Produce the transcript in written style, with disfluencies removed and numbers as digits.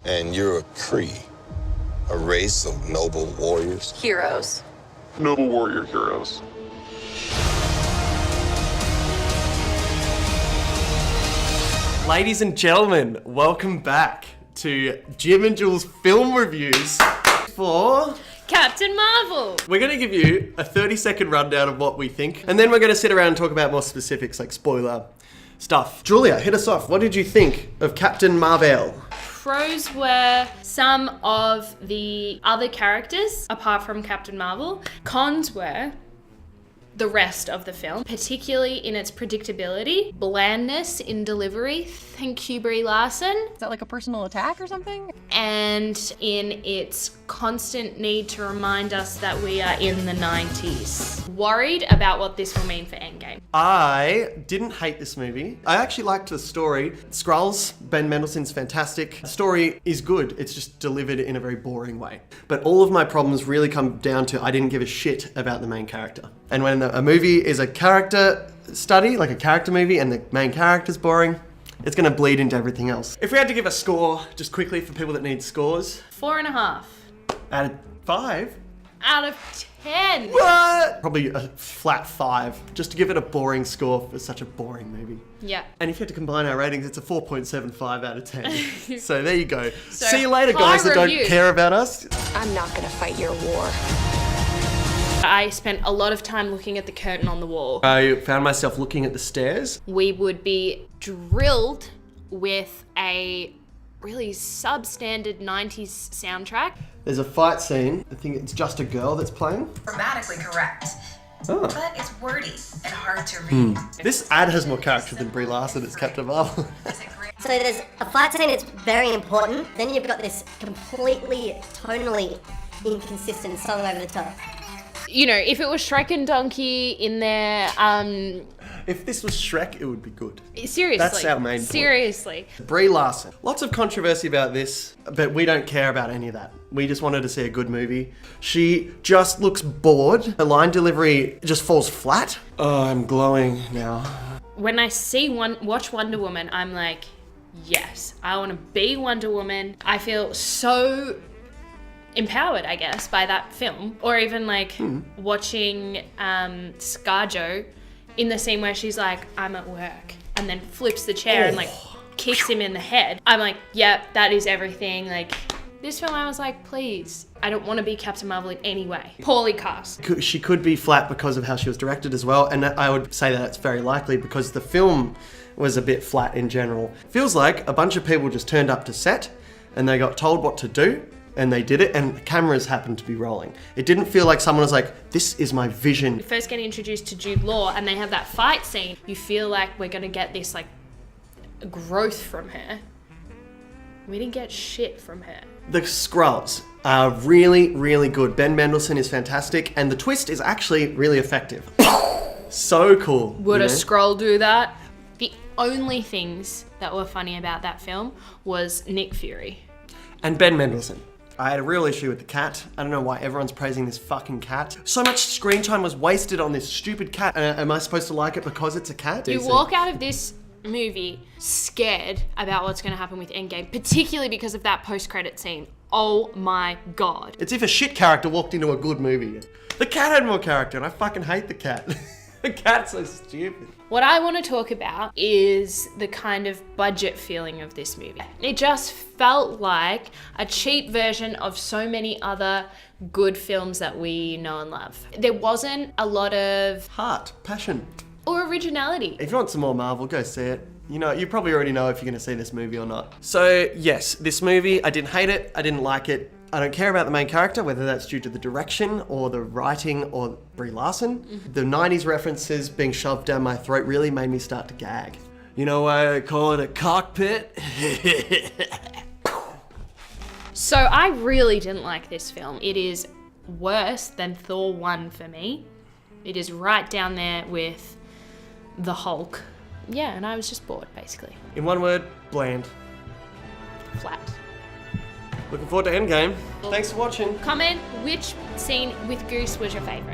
And you're a Kree, a race of noble warriors. Heroes. Noble warrior heroes. Ladies and gentlemen, welcome back to Jim and Jules film reviews for Captain Marvel. We're going to give you a 30-second rundown of what we think, and then we're going to sit around and talk about more specifics like spoiler stuff. Julia, hit us off. What did you think of Captain Marvel? Pros were some of the other characters apart from Captain Marvel. Cons were the rest of the film, particularly in its predictability, blandness in delivery, thank you Brie Larson, Is that like a personal attack or something? and in its constant need to remind us that we are in the 90s. Worried about what this will mean for Endgame. I didn't hate this movie. I actually liked the story. Skrulls, Ben Mendelsohn's fantastic. The story is good. It's just delivered in a very boring way. But all of my problems really come down to I didn't give a shit about the main character. And when a movie is a character study, like a character movie, and the main character's boring, it's going to bleed into everything else. If we had to give a score, just quickly for people that need scores, 4.5 out of 5? out of 10. What? Probably a flat 5, just to give it a boring score for such a boring movie. Yeah. And if you had to combine our ratings, it's a 4.75 out of 10. So there you go. So, see you later, high guys that review. don't care about us. I'm not gonna fight your war. I spent a lot of time looking at the curtain on the wall. I found myself looking at the stairs. We would be drilled with a really substandard 90s soundtrack. There's a fight scene. I think it's just a girl that's playing. Grammatically correct, Oh. but it's wordy and hard to read. This ad has more character than Brie Larson as Captain Marvel. So there's a fight scene that's very important, then you've got this completely tonally inconsistent song over the top. You know, if it was Shrek and Donkey in there, If this was Shrek, it would be good. seriously. That's our main point. Seriously. Brie Larson. Lots of controversy about this, but we don't care about any of that. We just wanted to see a good movie. She just looks bored. Her line delivery just falls flat. Oh, I'm glowing now. When I watch Wonder Woman, I'm like, yes, I want to be Wonder Woman. I feel so empowered, I guess, by that film. Or even like watching ScarJo in the scene where she's like, I'm at work, and then flips the chair and like kicks him in the head. I'm like, yep, that is everything. Like, this film, I was like, please, I don't want to be Captain Marvel in any way. Poorly cast. She could be flat because of how she was directed as well, and I would say that it's very likely because the film was a bit flat in general. Feels like a bunch of people just turned up to set and they got told what to do and they did it, and cameras happened to be rolling. It didn't feel like someone was like, this is my vision. You first get introduced to Jude Law and they have that fight scene. You feel like we're going to get this like growth from her. We didn't get shit from her. The Skrulls are really, really good. Ben Mendelsohn is fantastic, and the twist is actually really effective. So cool. Would you a know? scroll do that? The only things that were funny about that film was Nick Fury. And Ben Mendelsohn. I had a real issue with the cat. I don't know why everyone's praising this fucking cat. So much screen time was wasted on this stupid cat. Am I supposed to like it because it's a cat? You walk out of this movie scared about what's going to happen with Endgame, particularly because of that post-credit scene. Oh my god. It's if a shit character walked into a good movie. The cat had more character, and I fucking hate the cat. The cat's so stupid. What I want to talk about is the kind of budget feeling of this movie. It just felt like a cheap version of so many other good films that we know and love. There wasn't a lot of Heart, passion. or originality. If you want some more Marvel, go see it. You know, you probably already know if you're going to see this movie or not. So, yes, this movie, I didn't hate it. I didn't like it. I don't care about the main character, whether that's due to the direction or the writing or Brie Larson. The 90s references being shoved down my throat really made me start to gag. You know why I call it a cockpit? So I really didn't like this film. It is worse than Thor 1 for me. It is right down there with the Hulk. Yeah, and I was just bored, basically. In one word, bland. Flat. Looking forward to Endgame. Thanks for watching. Comment which scene with Goose was your favourite.